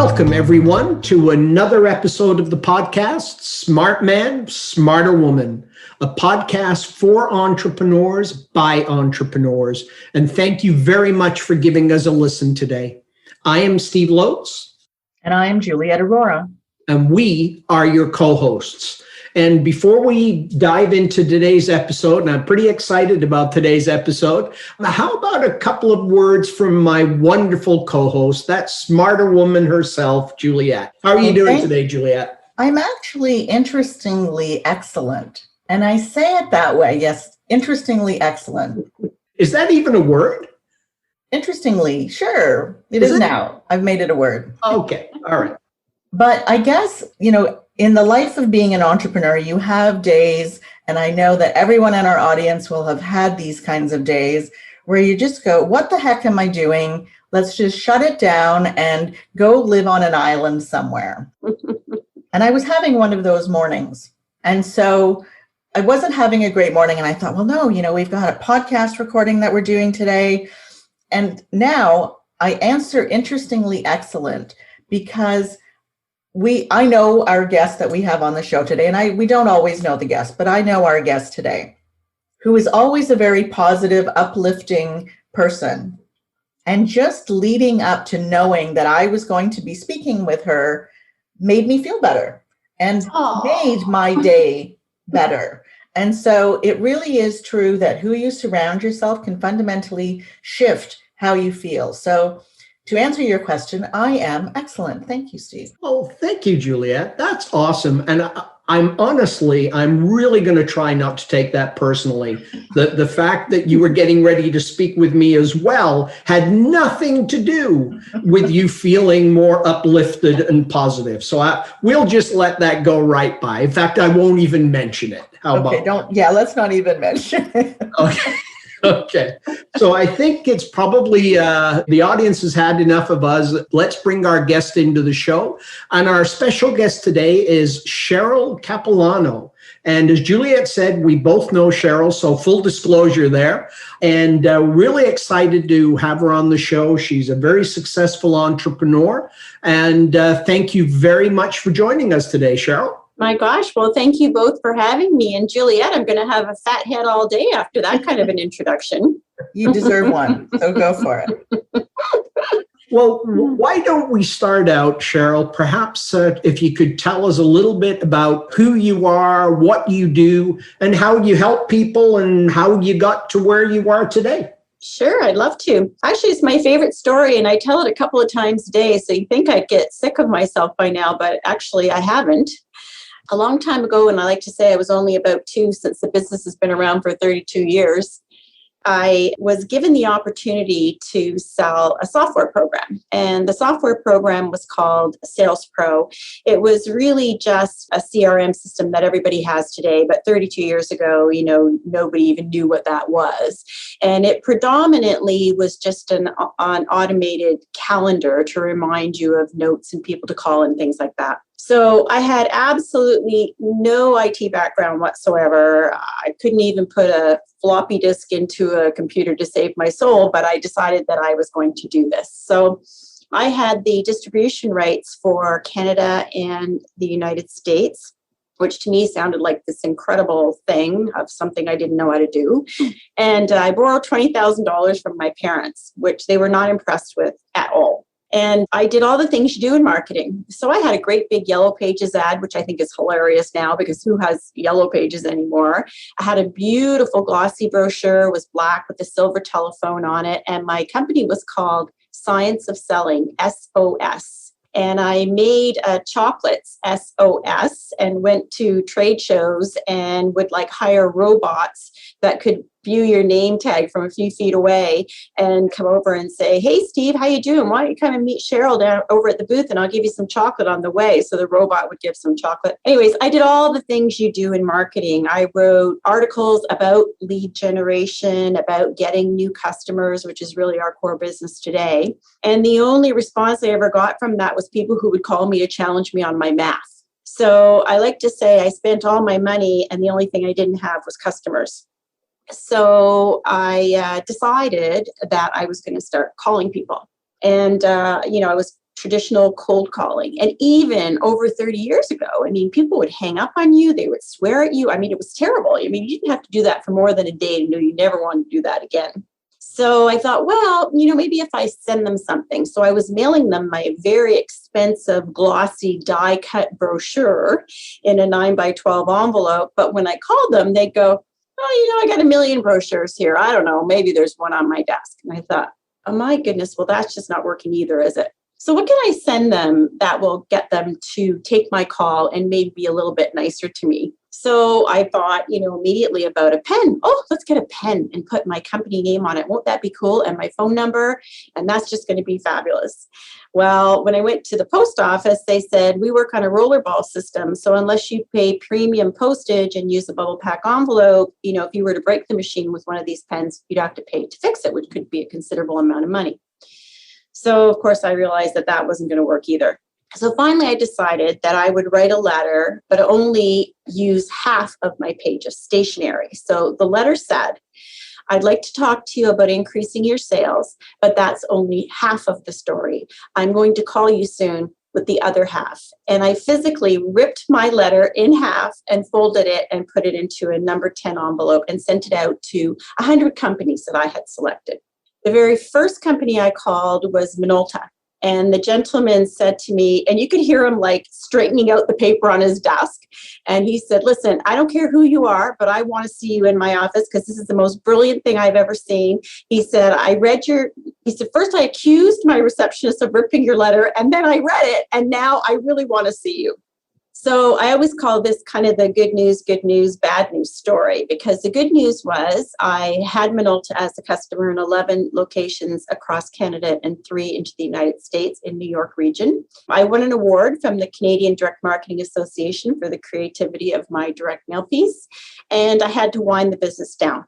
Welcome, everyone, to another episode of the podcast, Smart Man, Smarter Woman, a podcast for entrepreneurs by entrepreneurs. And thank you very much for giving us a listen today. I am Steve Lotes. And I am Juliet Aurora. And we are your co-hosts. And before we dive into today's episode, and I'm pretty excited about today's episode, how about a couple of words from my wonderful co-host, that smarter woman herself, Juliet. How are you doing today, Juliet? I'm actually interestingly excellent. And I say it that way, yes, interestingly excellent. Is that even a word? Interestingly, sure. It is now. I've made it a word. Okay, all right. But I guess, in the life of being an entrepreneur, you have days, and I know that everyone in our audience will have had these kinds of days where you just go, what the heck am I doing? Let's just shut it down and go live on an island somewhere. And I was having one of those mornings. And so I wasn't having a great morning. And I thought, well, no, we've got a podcast recording that we're doing today. And now I answer interestingly excellent because I know our guest that we have on the show today, and we don't always know the guest, but I know our guest today, who is always a very positive, uplifting person. And just leading up to knowing that I was going to be speaking with her made me feel better and made my day better. And so it really is true that who you surround yourself can fundamentally shift how you feel. So to answer your question, I am excellent. Thank you, Steve. Oh, thank you, Juliet. That's awesome. And I'm really going to try not to take that personally. The fact that you were getting ready to speak with me as well had nothing to do with you feeling more uplifted and positive. So we'll just let that go right by. In fact, I won't even mention it. How about? Let's not even mention it. Okay. Okay. So I think it's probably the audience has had enough of us. Let's bring our guest into the show. And our special guest today is Cheryl Cappellano. And as Juliet said, we both know Cheryl, so full disclosure there. And really excited to have her on the show. She's a very successful entrepreneur. And thank you very much for joining us today, Cheryl. My gosh, well, thank you both for having me. And Juliet, I'm going to have a fat head all day after that kind of an introduction. You deserve one, so go for it. Well, why don't we start out, Cheryl? Perhaps if you could tell us a little bit about who you are, what you do, and how you help people and how you got to where you are today. Sure, I'd love to. Actually, it's my favorite story, and I tell it a couple of times a day, so you think I'd get sick of myself by now, but actually I haven't. A long time ago, and I like to say I was only about 2 since the business has been around for 32 years, I was given the opportunity to sell a software program. And the software program was called Sales Pro. It was really just a CRM system that everybody has today. But 32 years ago, nobody even knew what that was. And it predominantly was just an automated calendar to remind you of notes and people to call and things like that. So I had absolutely no IT background whatsoever. I couldn't even put a floppy disk into a computer to save my soul, but I decided that I was going to do this. So I had the distribution rights for Canada and the United States, which to me sounded like this incredible thing of something I didn't know how to do. And I borrowed $20,000 from my parents, which they were not impressed with at all. And I did all the things you do in marketing. So I had a great big Yellow Pages ad, which I think is hilarious now because who has Yellow Pages anymore? I had a beautiful glossy brochure, was black with a silver telephone on it. And my company was called Science of Selling, SOS. And I made chocolates, SOS, and went to trade shows and would hire robots that could view your name tag from a few feet away and come over and say, hey, Steve, how you doing? Why don't you come and meet Cheryl down over at the booth and I'll give you some chocolate on the way. So the robot would give some chocolate. Anyways, I did all the things you do in marketing. I wrote articles about lead generation, about getting new customers, which is really our core business today. And the only response I ever got from that was people who would call me to challenge me on my math. So I like to say I spent all my money and the only thing I didn't have was customers. So I decided that I was going to start calling people. And, I was traditional cold calling. And even over 30 years ago, I mean, people would hang up on you. They would swear at you. I mean, it was terrible. I mean, you didn't have to do that for more than a day to know you never want to do that again. So I thought, well, maybe if I send them something. So I was mailing them my very expensive, glossy, die-cut brochure in a 9x12 envelope. But when I called them, they'd go, oh, I got a million brochures here. I don't know. Maybe there's one on my desk. And I thought, oh my goodness, well, that's just not working either, is it? So what can I send them that will get them to take my call and maybe be a little bit nicer to me? So I thought, immediately about a pen. Oh, let's get a pen and put my company name on it. Won't that be cool? And my phone number. And that's just going to be fabulous. Well, when I went to the post office, they said, we work on a rollerball system. So unless you pay premium postage and use a bubble pack envelope, if you were to break the machine with one of these pens, you'd have to pay to fix it, which could be a considerable amount of money. So, of course, I realized that wasn't going to work either. So finally, I decided that I would write a letter, but only use half of my pages stationary. So the letter said, I'd like to talk to you about increasing your sales, but that's only half of the story. I'm going to call you soon with the other half. And I physically ripped my letter in half and folded it and put it into a number 10 envelope and sent it out to 100 companies that I had selected. The very first company I called was Minolta. And the gentleman said to me, and you could hear him like straightening out the paper on his desk. And he said, listen, I don't care who you are, but I want to see you in my office because this is the most brilliant thing I've ever seen. He said, first I accused my receptionist of ripping your letter, and then I read it, and now I really want to see you. So I always call this kind of the good news, bad news story, because the good news was I had Minolta as a customer in 11 locations across Canada and 3 into the United States in New York region. I won an award from the Canadian Direct Marketing Association for the creativity of my direct mail piece, and I had to wind the business down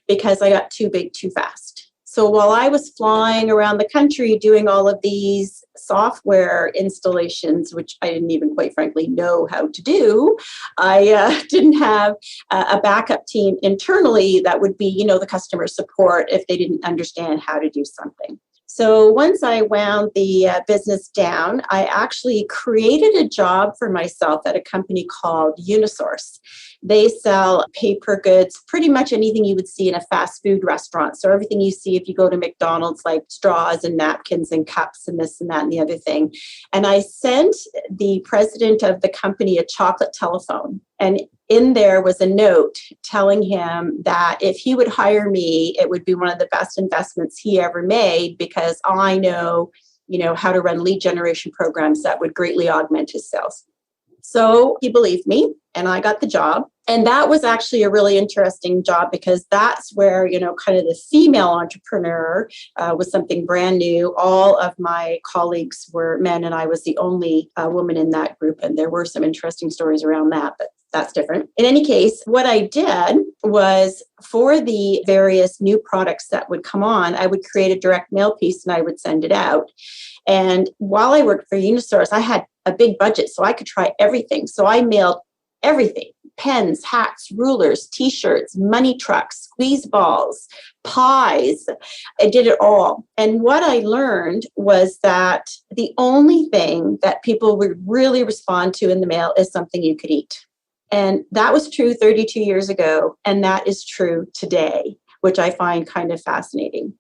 because I got too big too fast. So while I was flying around the country doing all of these software installations, which I didn't even quite frankly know how to do, I didn't have a backup team internally that would be, the customer support if they didn't understand how to do something. So once I wound the business down, I actually created a job for myself at a company called Unisource. They sell paper goods, pretty much anything you would see in a fast food restaurant. So everything you see if you go to McDonald's, like straws and napkins and cups and this and that and the other thing. And I sent the president of the company a chocolate telephone. And in there was a note telling him that if he would hire me, it would be one of the best investments he ever made because I know, how to run lead generation programs that would greatly augment his sales. So he believed me and I got the job. And that was actually a really interesting job because that's where, kind of the female entrepreneur was something brand new. All of my colleagues were men and I was the only woman in that group. And there were some interesting stories around that, but that's different. In any case, what I did was for the various new products that would come on, I would create a direct mail piece and I would send it out. And while I worked for Unisource, I had a big budget, so I could try everything. So I mailed everything: pens, hats, rulers, t-shirts, money trucks, squeeze balls, pies. I did it all. And what I learned was that the only thing that people would really respond to in the mail is something you could eat. And that was true 32 years ago. And that is true today, which I find kind of fascinating.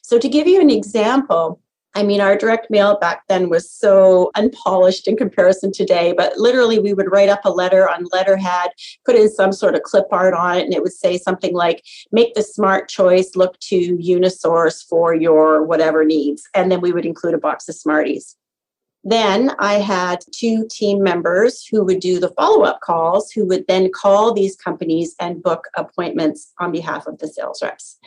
So to give you an example, our direct mail back then was so unpolished in comparison today, but literally we would write up a letter on letterhead, put in some sort of clip art on it, and it would say something like, make the smart choice, look to Unisource for your whatever needs. And then we would include a box of Smarties. Then I had 2 team members who would do the follow-up calls, who would then call these companies and book appointments on behalf of the sales reps.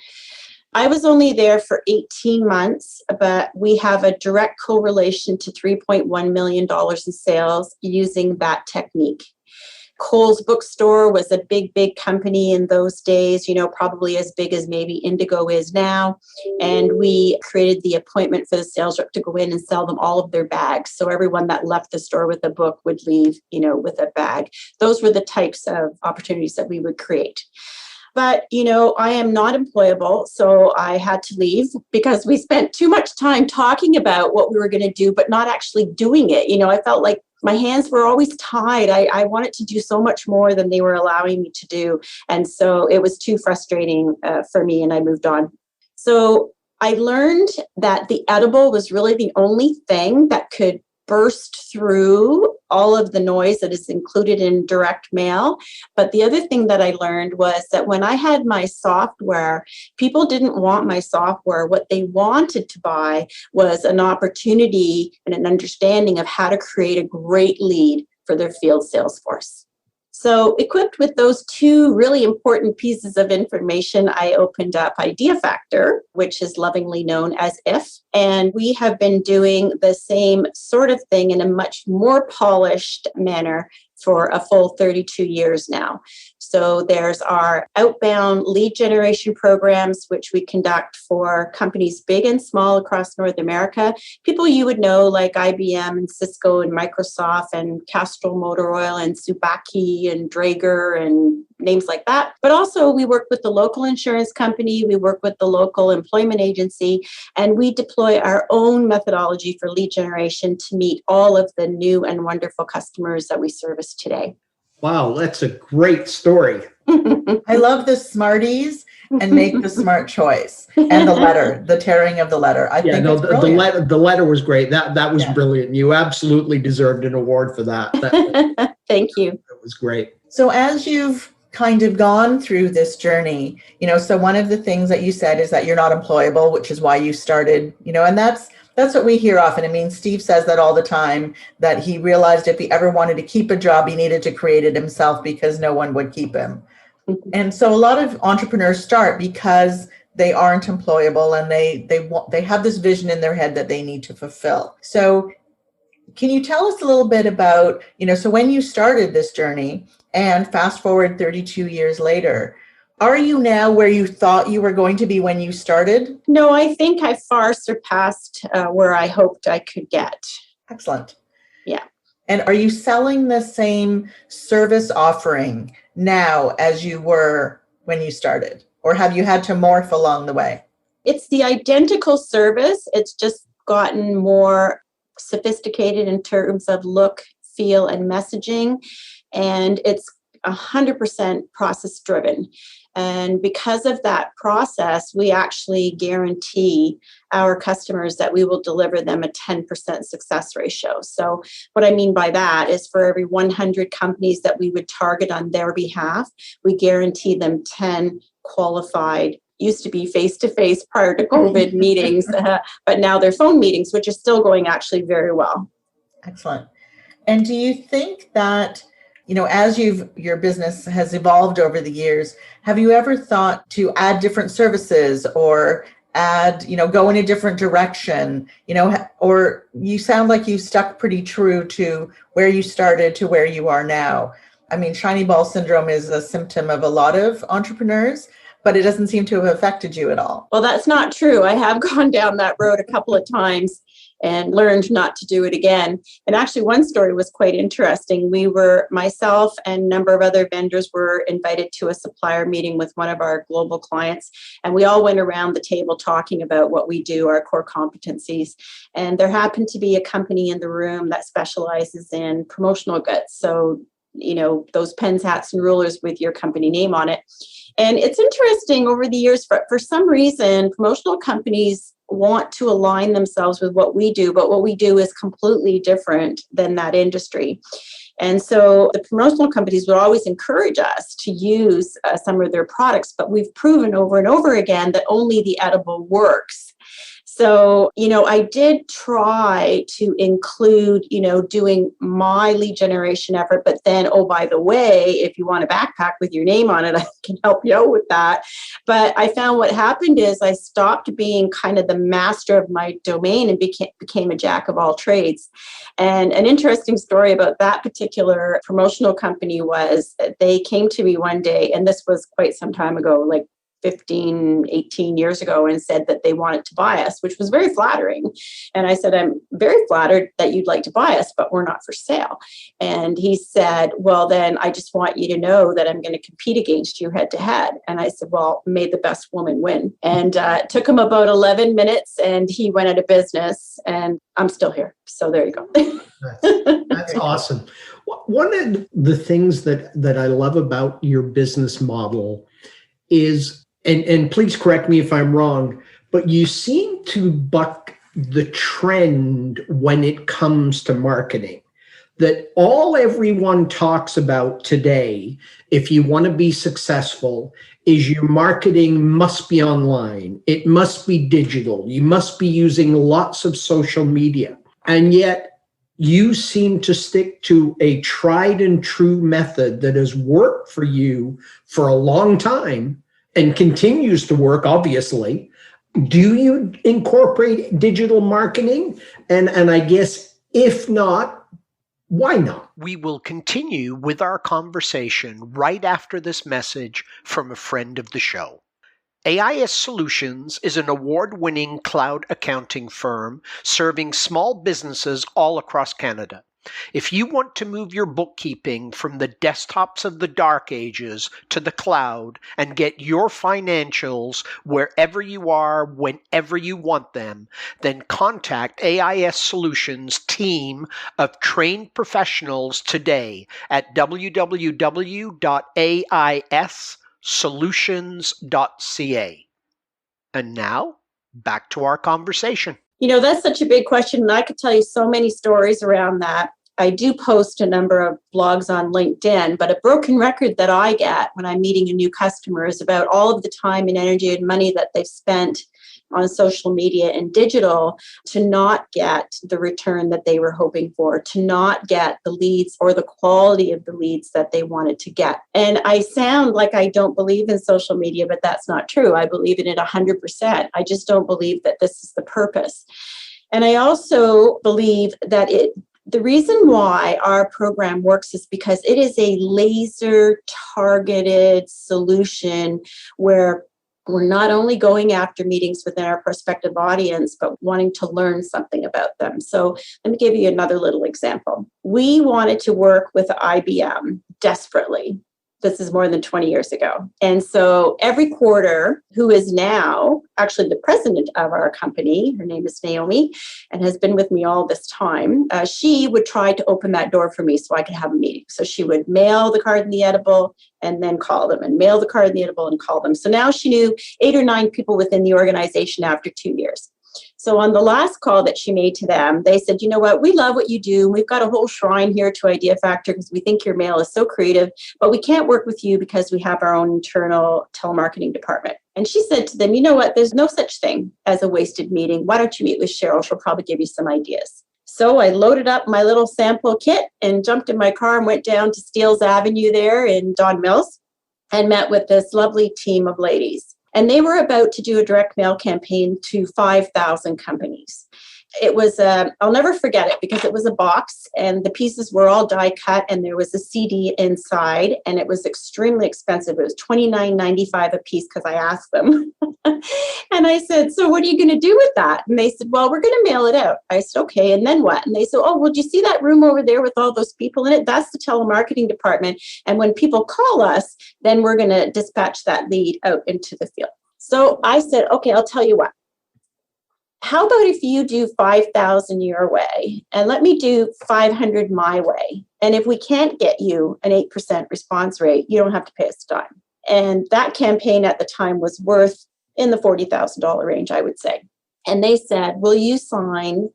I was only there for 18 months, but we have a direct correlation to $3.1 million in sales using that technique. Kohl's Bookstore was a big company in those days, probably as big as maybe Indigo is now. And we created the appointment for the sales rep to go in and sell them all of their bags. So everyone that left the store with a book would leave, with a bag. Those were the types of opportunities that we would create. But, I am not employable, so I had to leave because we spent too much time talking about what we were going to do, but not actually doing it. I felt like my hands were always tied. I wanted to do so much more than they were allowing me to do. And so it was too frustrating for me, and I moved on. So I learned that the edible was really the only thing that could burst through all of the noise that is included in direct mail. But the other thing that I learned was that when I had my software, people didn't want my software. What they wanted to buy was an opportunity and an understanding of how to create a great lead for their field sales force. So equipped with those two really important pieces of information, I opened up Idea Factor, which is lovingly known as EMyth. And we have been doing the same sort of thing in a much more polished manner for a full 32 years now. So there's our outbound lead generation programs, which we conduct for companies big and small across North America. People you would know like IBM and Cisco and Microsoft and Castrol Motor Oil and Subaki and Draeger and names like that. But also we work with the local insurance company, we work with the local employment agency, and we deploy our own methodology for lead generation to meet all of the new and wonderful customers that we service today. Wow, that's a great story. I love the Smarties and make the smart choice. And the tearing of the letter. I think it's brilliant. The letter was great. That was brilliant. You absolutely deserved an award for that. Thank you. That was great. So as you've kind of gone through this journey, so one of the things that you said is that you're not employable, which is why you started, and that's what we hear often. I mean, Steve says that all the time, that he realized if he ever wanted to keep a job, he needed to create it himself because no one would keep him. And so a lot of entrepreneurs start because they aren't employable and they have this vision in their head that they need to fulfill. So can you tell us a little bit about, so when you started this journey and fast forward 32 years later, are you now where you thought you were going to be when you started? No, I think I far surpassed where I hoped I could get. Excellent. Yeah. And are you selling the same service offering now as you were when you started? Or have you had to morph along the way? It's the identical service. It's just gotten more sophisticated in terms of look, feel, and messaging. And it's 100% process driven. And because of that process, we actually guarantee our customers that we will deliver them a 10% success ratio. So what I mean by that is for every 100 companies that we would target on their behalf, we guarantee them 10 qualified, used to be face-to-face prior to COVID meetings, but now they're phone meetings, which is still going actually very well. Excellent. And do you think that, as your business has evolved over the years, have you ever thought to add different services or add, go in a different direction, or you sound like you stuck pretty true to where you started to where you are now? I mean, shiny ball syndrome is a symptom of a lot of entrepreneurs, but it doesn't seem to have affected you at all. Well, that's not true. I have gone down that road a couple of times and learned not to do it again. And actually, one story was quite interesting. Myself and a number of other vendors were invited to a supplier meeting with one of our global clients. And we all went around the table talking about what we do, our core competencies. And there happened to be a company in the room that specializes in promotional goods. So, those pens, hats, and rulers with your company name on it. And it's interesting over the years, for some reason, promotional companies want to align themselves with what we do, but what we do is completely different than that industry. And so the promotional companies would always encourage us to use some of their products, but we've proven over and over again that only the edible works. So, I did try to include, doing my lead generation effort, but then, oh, by the way, if you want a backpack with your name on it, I can help you out with that. But I found what happened is I stopped being kind of the master of my domain and became a jack of all trades. And an interesting story about that particular promotional company was that they came to me one day, and this was quite some time ago, like 15, 18 years ago and said that they wanted to buy us, which was very flattering. And I said, I'm very flattered that you'd like to buy us, but we're not for sale. And he said, well, then I just want you to know that I'm going to compete against you head to head. And I said, well, may the best woman win. And it took him about 11 minutes and he went out of business and I'm still here. So there you go. That's awesome. One of the things that I love about your business model is, and please correct me if I'm wrong, but you seem to buck the trend when it comes to marketing. That all everyone talks about today, if you want to be successful, is your marketing must be online. It must be digital. You must be using lots of social media. And yet you seem to stick to a tried and true method that has worked for you for a long time and continues to work, obviously. Do you incorporate digital marketing? And I guess if not, why not? We will continue with our conversation right after this message from a friend of the show. AIS Solutions is an award-winning cloud accounting firm serving small businesses all across Canada. If you want to move your bookkeeping from the desktops of the dark ages to the cloud and get your financials wherever you are, whenever you want them, then contact AIS Solutions' team of trained professionals today at www.aissolutions.ca. And now, back to our conversation. You know, that's such a big question, and I could tell you so many stories around that. I do post a number of blogs on LinkedIn, but a broken record that I get when I'm meeting a new customer is about all of the time and energy and money that they've spent on social media and digital to not get the return that they were hoping for, to not get the leads or the quality of the leads that they wanted to get. And I sound like I don't believe in social media, but that's not true. I believe in it 100%. I just don't believe that this is the purpose. And I also believe that the reason why our program works is because it is a laser targeted solution where we're not only going after meetings within our prospective audience, but wanting to learn something about them. So let me give you another little example. We wanted to work with IBM desperately. This is more than 20 years ago. And so every quarter, who is now actually the president of our company, her name is Naomi, and has been with me all this time, she would try to open that door for me so I could have a meeting. So she would mail the card and the edible and then call them, and mail the card and the edible and call them. So now she knew 8 or 9 people within the organization after 2 years. So on the last call that she made to them, they said, you know what, we love what you do. We've got a whole shrine here to Idea Factor because we think your mail is so creative, but we can't work with you because we have our own internal telemarketing department. And she said to them, you know what, there's no such thing as a wasted meeting. Why don't you meet with Cheryl? She'll probably give you some ideas. So I loaded up my little sample kit and jumped in my car and went down to Steeles Avenue there in Don Mills and met with this lovely team of ladies. And they were about to do a direct mail campaign to 5,000 companies. It was, I'll never forget it because it was a box and the pieces were all die cut and there was a CD inside and it was extremely expensive. It was $29.95 a piece because I asked them. And I said, so what are you going to do with that? And they said, well, we're going to mail it out. I said, okay, and then what? And they said, oh, well, do you see that room over there with all those people in it? That's the telemarketing department. And when people call us, then we're going to dispatch that lead out into the field. So I said, okay, I'll tell you what. How about if you do 5,000 your way and let me do 500 my way? And if we can't get you an 8% response rate, you don't have to pay us a dime. And that campaign at the time was worth in the $40,000 range, I would say. And they said, will you sign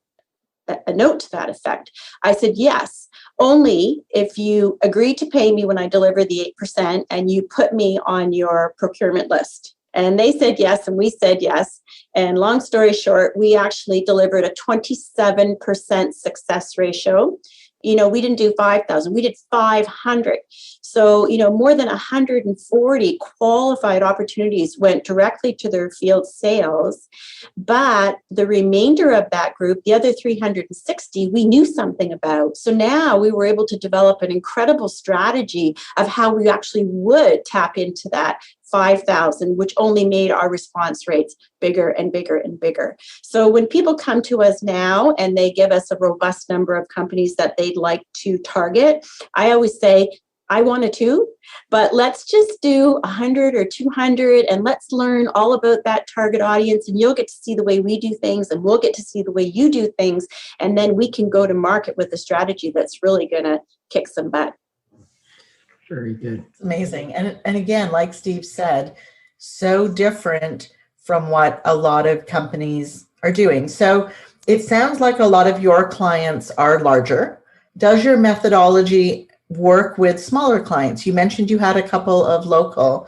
a note to that effect? I said, yes, only if you agree to pay me when I deliver the 8% and you put me on your procurement list. And they said yes, and we said yes. And long story short, we actually delivered a 27% success ratio. You know, we didn't do 5,000, we did 500. So, you know, more than 140 qualified opportunities went directly to their field sales. But the remainder of that group, the other 360, we knew something about. So now we were able to develop an incredible strategy of how we actually would tap into that 5,000, which only made our response rates bigger and bigger and bigger. So when people come to us now and they give us a robust number of companies that they'd like to target, I always say, I want it too, but let's just do 100 or 200 and let's learn all about that target audience, and you'll get to see the way we do things and we'll get to see the way you do things. And then we can go to market with a strategy that's really going to kick some butt. Very good. It's amazing. And again, like Steve said, so different from what a lot of companies are doing. So it sounds like a lot of your clients are larger. Does your methodology work with smaller clients? You mentioned you had a couple of local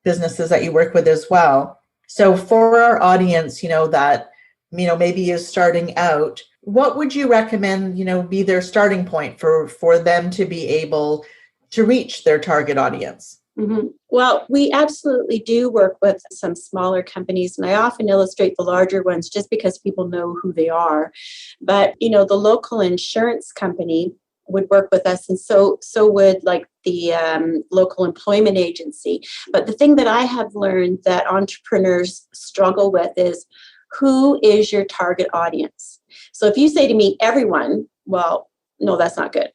businesses that you work with as well. So for our audience, that, maybe is starting out, what would you recommend, be their starting point for them to be able to reach their target audience? Mm-hmm. Well, we absolutely do work with some smaller companies, and I often illustrate the larger ones just because people know who they are. But, the local insurance company would work with us, and so would like the local employment agency. But the thing that I have learned that entrepreneurs struggle with is, who is your target audience? So if you say to me, everyone, well, no, that's not good.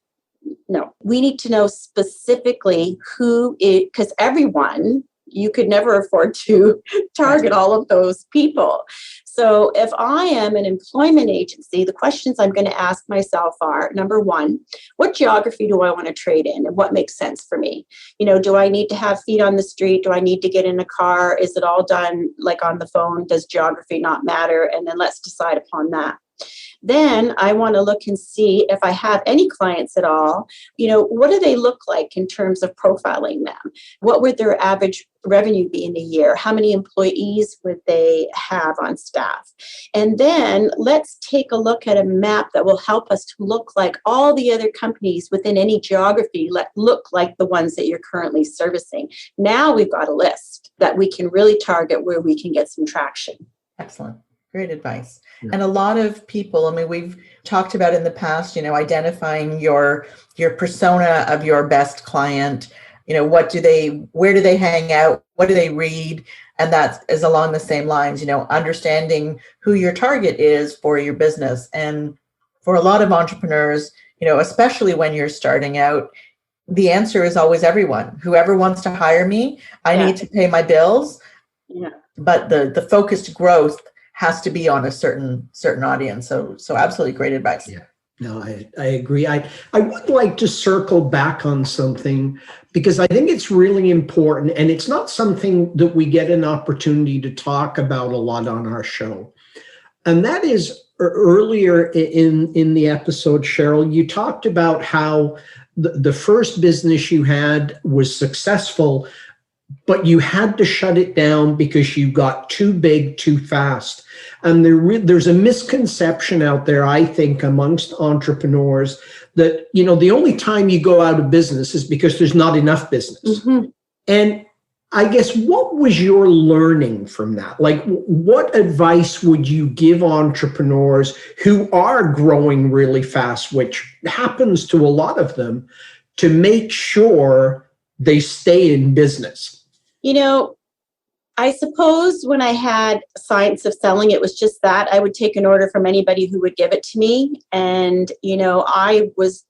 No, we need to know specifically who is, because everyone, you could never afford to target all of those people. So if I am an employment agency, the questions I'm going to ask myself are, number one, what geography do I want to trade in and what makes sense for me? Do I need to have feet on the street? Do I need to get in a car? Is it all done like on the phone? Does geography not matter? And then let's decide upon that. Then I want to look and see if I have any clients at all, what do they look like in terms of profiling them? What would their average revenue be in a year? How many employees would they have on staff? And then let's take a look at a map that will help us to look like all the other companies within any geography look like the ones that you're currently servicing. Now we've got a list that we can really target where we can get some traction. Excellent. Great advice. Yeah. And a lot of people, we've talked about in the past, identifying your persona of your best client, where do they hang out? What do they read? And that is along the same lines, understanding who your target is for your business. And for a lot of entrepreneurs, especially when you're starting out, the answer is always everyone. Whoever wants to hire me, I need to pay my bills. Yeah. But the focused growth has to be on a certain audience. So absolutely great advice. Yeah, no, I agree. I would like to circle back on something because I think it's really important, and it's not something that we get an opportunity to talk about a lot on our show. And that is, earlier in the episode, Cheryl, you talked about how the first business you had was successful, but you had to shut it down because you got too big too fast. And there's a misconception out there, I think, amongst entrepreneurs that, the only time you go out of business is because there's not enough business. Mm-hmm. And I guess, what was your learning from that? Like, what advice would you give entrepreneurs who are growing really fast, which happens to a lot of them, to make sure they stay in business? I suppose when I had Science of Selling, it was just that I would take an order from anybody who would give it to me. And, I was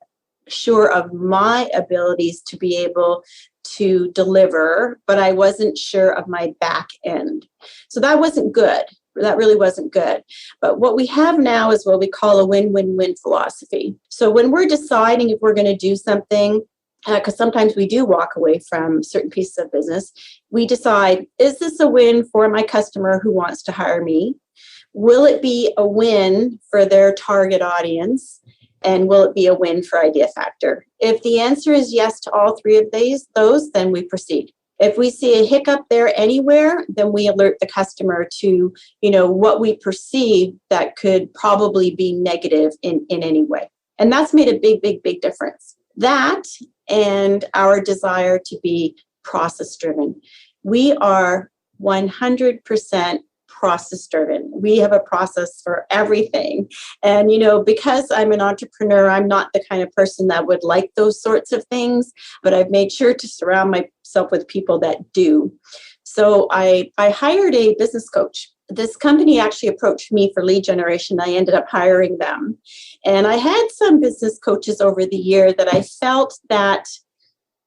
sure of my abilities to be able to deliver, but I wasn't sure of my back end. So that wasn't good. That really wasn't good. But what we have now is what we call a win-win-win philosophy. So when we're deciding if we're going to do something, because sometimes we do walk away from certain pieces of business, we decide, is this a win for my customer who wants to hire me? Will it be a win for their target audience? And will it be a win for Idea Factor? If the answer is yes to all three of those, then we proceed. If we see a hiccup there anywhere, then we alert the customer to, what we perceive that could probably be negative in any way. And that's made a big, big, big difference. That and our desire to be process driven. We are 100% process driven. We have a process for everything. And, because I'm an entrepreneur, I'm not the kind of person that would like those sorts of things, but I've made sure to surround myself with people that do. So I hired a business coach. This company actually approached me for lead generation. I ended up hiring them. And I had some business coaches over the year that I felt that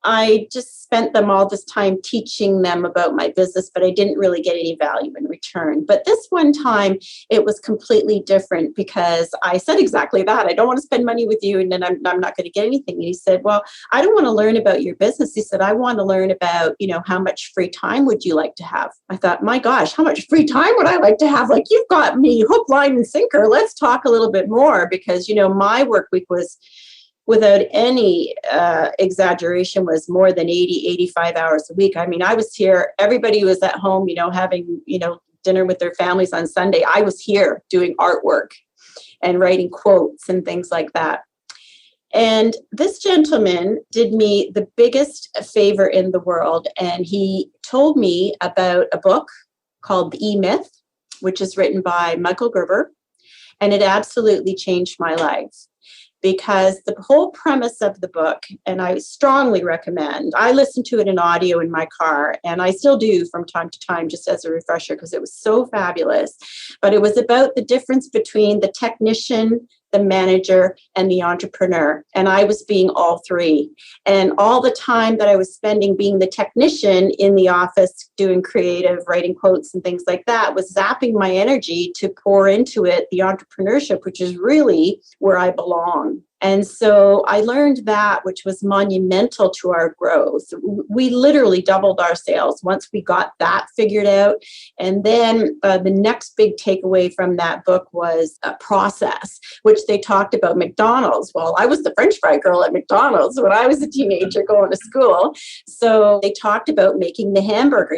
I just spent them all this time teaching them about my business, but I didn't really get any value in return. But this one time, it was completely different because I said exactly that. I don't want to spend money with you, and then I'm not going to get anything. And he said, well, I don't want to learn about your business. He said, I want to learn about, how much free time would you like to have? I thought, my gosh, how much free time would I like to have? Like, you've got me hook, line, and sinker. Let's talk a little bit more because, my work week was, without any exaggeration, was more than 80, 85 hours a week. I mean, I was here, everybody was at home, having, dinner with their families on Sunday. I was here doing artwork and writing quotes and things like that. And this gentleman did me the biggest favor in the world. And he told me about a book called The EMyth, which is written by Michael Gerber. And it absolutely changed my life. Because the whole premise of the book, and I strongly recommend, I listened to it in audio in my car, and I still do from time to time, just as a refresher, because it was so fabulous. But it was about the difference between the technician, the manager, and the entrepreneur. And I was being all three. And all the time that I was spending being the technician in the office, doing creative, writing quotes and things like that, was zapping my energy to pour into it, the entrepreneurship, which is really where I belong. And so I learned that, which was monumental to our growth. We literally doubled our sales once we got that figured out. And then the next big takeaway from that book was a process, which they talked about McDonald's. Well, I was the French fry girl at McDonald's when I was a teenager going to school. So they talked about making the hamburger,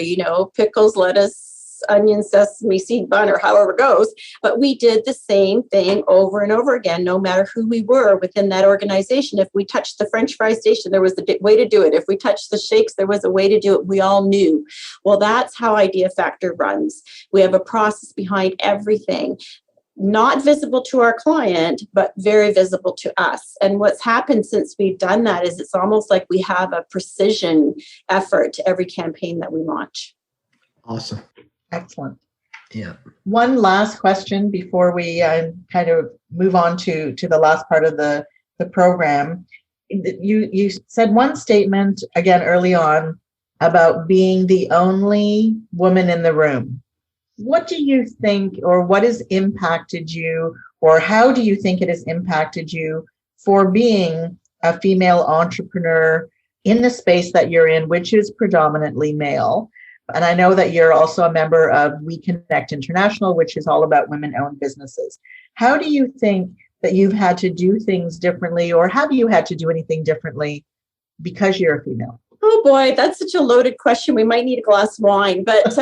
pickles, lettuce, onion, sesame seed bun, or however it goes. But we did the same thing over and over again, no matter who we were within that organization. If we touched the French fry station, there was a way to do it. If we touched the shakes, there was a way to do it. We all knew. Well, that's how Idea Factor runs. We have a process behind everything. Not visible to our client, but very visible to us. And what's happened since we've done that is it's almost like we have a precision effort to every campaign that we launch. Awesome. Excellent. Yeah. One last question before we kind of move on to the last part of the program. You said one statement again early on about being the only woman in the room. What do you think, or what has impacted you, or how do you think it has impacted you for being a female entrepreneur in the space that you're in, which is predominantly male? And I know that you're also a member of We Connect International, which is all about women-owned businesses. How do you think that you've had to do things differently, or have you had to do anything differently because you're a female? Oh boy, that's such a loaded question. We might need a glass of wine, but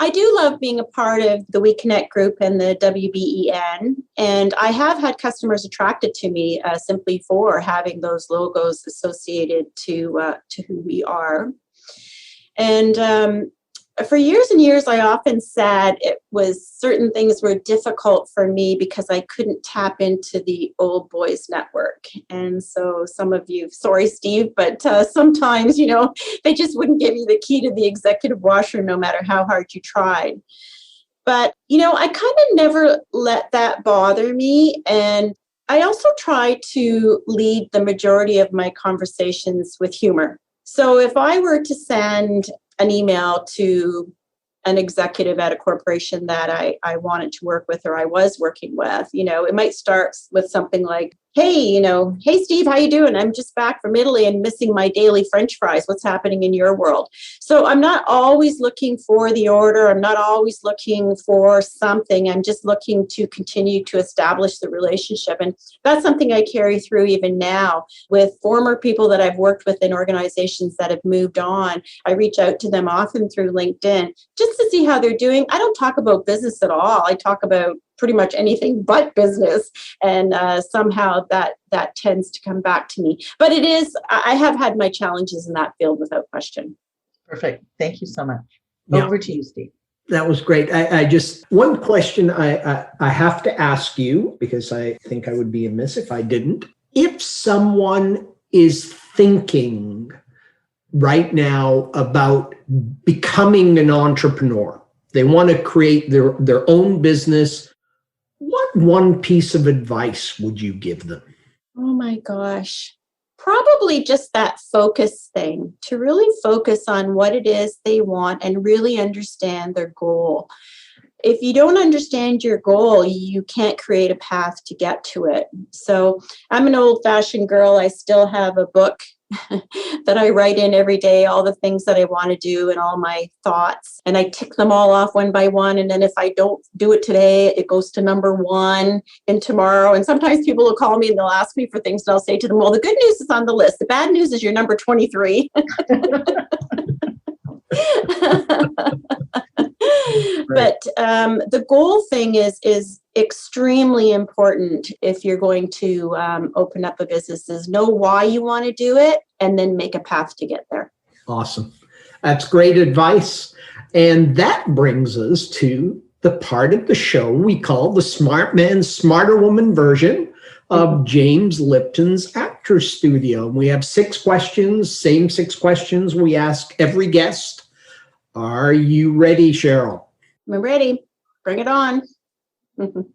I do love being a part of the We Connect group and the WBEN, and I have had customers attracted to me simply for having those logos associated to who we are. And for years and years, I often said it was certain things were difficult for me because I couldn't tap into the old boys network. And so some of you, sorry, Steve, but sometimes, they just wouldn't give you the key to the executive washroom no matter how hard you tried. But, I kind of never let that bother me. And I also try to lead the majority of my conversations with humor. So if I were to send an email to an executive at a corporation that I wanted to work with or I was working with, it might start with something like, hey, hey, Steve, how you doing? I'm just back from Italy and missing my daily French fries. What's happening in your world? So I'm not always looking for the order. I'm not always looking for something. I'm just looking to continue to establish the relationship. And that's something I carry through even now with former people that I've worked with in organizations that have moved on. I reach out to them often through LinkedIn just to see how they're doing. I don't talk about business at all. I talk about pretty much anything but business. And somehow that tends to come back to me. But I have had my challenges in that field without question. Perfect. Thank you so much. Yeah. Over to you, Steve. That was great. I just, one question I have to ask you, because I think I would be amiss if I didn't. If someone is thinking right now about becoming an entrepreneur, they want to create their own business, what one piece of advice would you give them? Oh my gosh. Probably just that focus thing, to really focus on what it is they want and really understand their goal. If you don't understand your goal, you can't create a path to get to it. So I'm an old-fashioned girl. I still have a book that I write in every day, all the things that I want to do and all my thoughts. And I tick them all off one by one. And then if I don't do it today, it goes to number 1 and tomorrow. And sometimes people will call me and they'll ask me for things. And I'll say to them, well, the good news is on the list. The bad news is you're number 23. But the goal thing is extremely important if you're going to open up a business. Is know why you want to do it and then make a path to get there. Awesome. That's great advice. And that brings us to the part of the show we call the Smart Man, Smarter Woman version of James Lipton's Actor Studio. We have 6 questions, same 6 questions we ask every guest. Are you ready, Cheryl? I'm ready. Bring it on.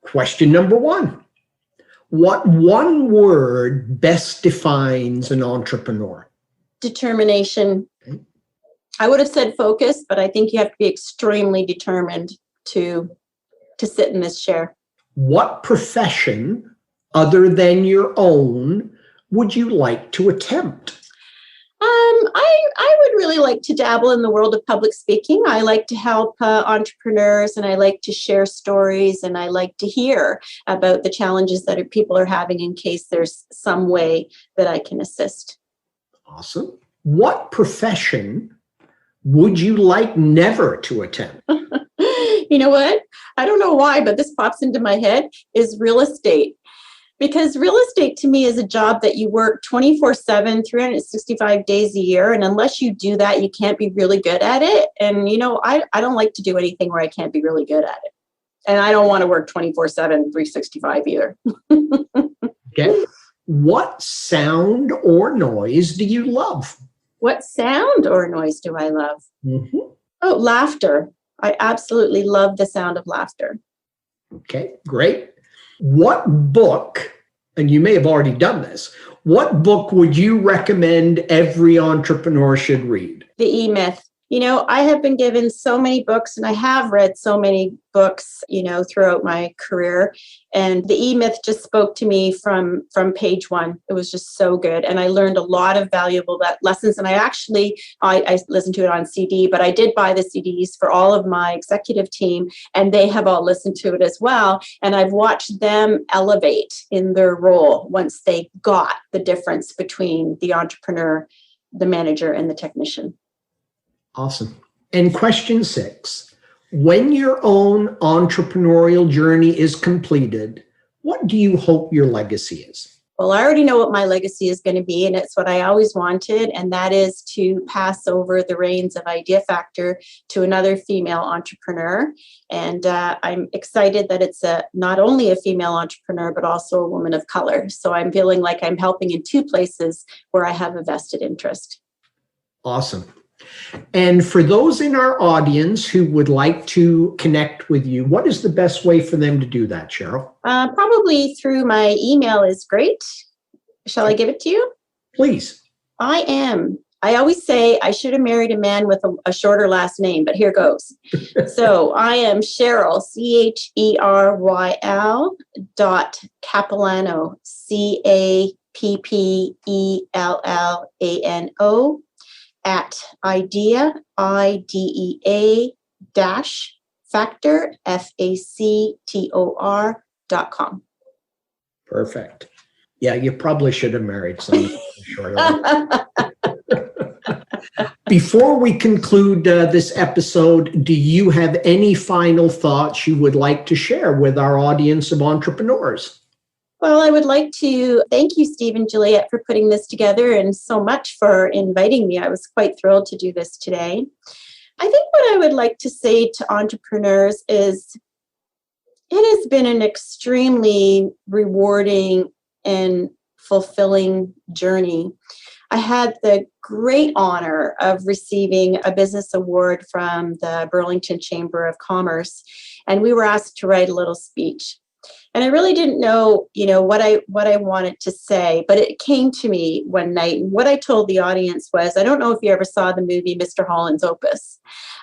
Question number 1. What one word best defines an entrepreneur? Determination. I would have said focus, but I think you have to be extremely determined to sit in this chair. What profession other than your own would you like to attempt? I would really like to dabble in the world of public speaking. I like to help entrepreneurs, and I like to share stories, and I like to hear about the challenges that people are having in case there's some way that I can assist. Awesome. What profession would you like never to attempt? You know what? I don't know why, but this pops into my head is real estate. Because real estate to me is a job that you work 24/7, 365 days a year. And unless you do that, you can't be really good at it. And, I don't like to do anything where I can't be really good at it. And I don't want to work 24/7, 365 either. Okay. What sound or noise do you love? What sound or noise do I love? Mm-hmm. Oh, laughter. I absolutely love the sound of laughter. Okay, great. What book, and you may have already done this, what book would you recommend every entrepreneur should read? The EMyth. I have been given so many books, and I have read so many books, throughout my career. And the EMyth just spoke to me from page 1. It was just so good. And I learned a lot of valuable lessons. And I listened to it on CD, but I did buy the CDs for all of my executive team, and they have all listened to it as well. And I've watched them elevate in their role once they got the difference between the entrepreneur, the manager, and the technician. Awesome. And question 6, when your own entrepreneurial journey is completed, what do you hope your legacy is? Well, I already know what my legacy is going to be, and it's what I always wanted, and that is to pass over the reins of Idea Factor to another female entrepreneur. And I'm excited that it's not only a female entrepreneur, but also a woman of color. So I'm feeling like I'm helping in 2 places where I have a vested interest. Awesome. And for those in our audience who would like to connect with you, what is the best way for them to do that, Cheryl? Probably through my email is great. Shall I give it to you? Please. I always say I should have married a man with a shorter last name, but here goes. So I am Cheryl, CHERYL .Cappellano, CAPPELLANO at idea, IDEA factor, FACTOR.com. Perfect. Yeah, you probably should have married someone shorter. Before we conclude this episode, do you have any final thoughts you would like to share with our audience of entrepreneurs? Well, I would like to thank you, Steve and Juliet, for putting this together, and so much for inviting me. I was quite thrilled to do this today. I think what I would like to say to entrepreneurs is it has been an extremely rewarding and fulfilling journey. I had the great honor of receiving a business award from the Burlington Chamber of Commerce, and we were asked to write a little speech. And I really didn't know, what I wanted to say, but it came to me one night. And what I told the audience was, I don't know if you ever saw the movie Mr. Holland's Opus,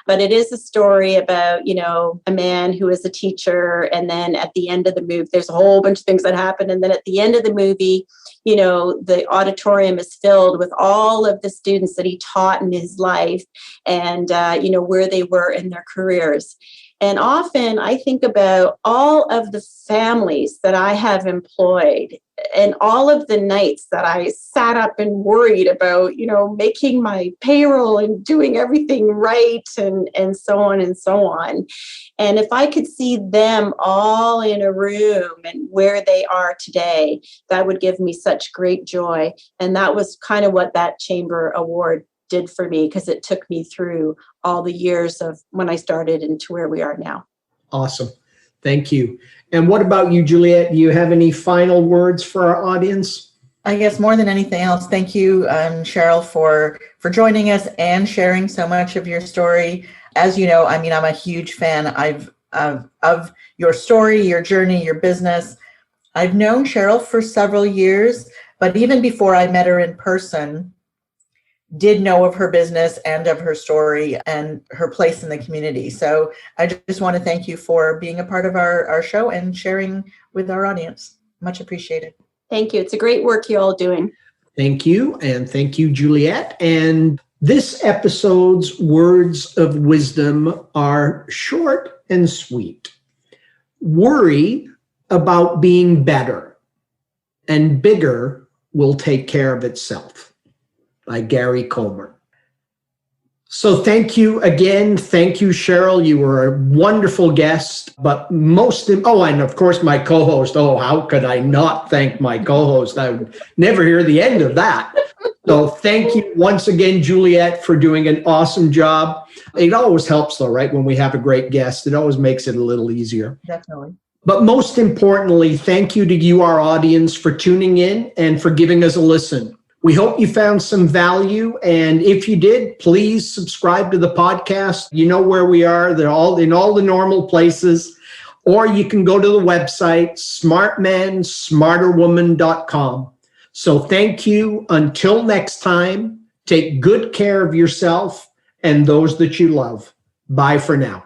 but it is a story about, a man who is a teacher. And then at the end of the movie, there's a whole bunch of things that happen. And then at the end of the movie, the auditorium is filled with all of the students that he taught in his life and, where they were in their careers. And often I think about all of the families that I have employed and all of the nights that I sat up and worried about, making my payroll and doing everything right and so on and so on. And if I could see them all in a room and where they are today, that would give me such great joy. And that was kind of what that Chamber Award did for me, because it took me through all the years of when I started and to where we are now. Awesome. Thank you. And what about you, Juliet? Do you have any final words for our audience? I guess more than anything else, thank you, Cheryl, for joining us and sharing so much of your story. As you know, I'm a huge fan of your story, your journey, your business. I've known Cheryl for several years, but even before I met her in person, did know of her business and of her story and her place in the community. So I just want to thank you for being a part of our show and sharing with our audience. Much appreciated. Thank you. It's a great work you all doing. Thank you. And thank you, Juliet. And this episode's words of wisdom are short and sweet. Worry about being better, and bigger will take care of itself. By Gary Comer. So thank you again. Thank you, Cheryl. You were a wonderful guest, but and of course my co-host. Oh, how could I not thank my co-host? I would never hear the end of that. So thank you once again, Juliet, for doing an awesome job. It always helps though, right? When we have a great guest, it always makes it a little easier. Definitely. But most importantly, thank you to you, our audience, for tuning in and for giving us a listen. We hope you found some value. And if you did, please subscribe to the podcast. You know where we are. They're all in all the normal places. Or you can go to the website, smartmansmarterwoman.com. So thank you. Until next time, take good care of yourself and those that you love. Bye for now.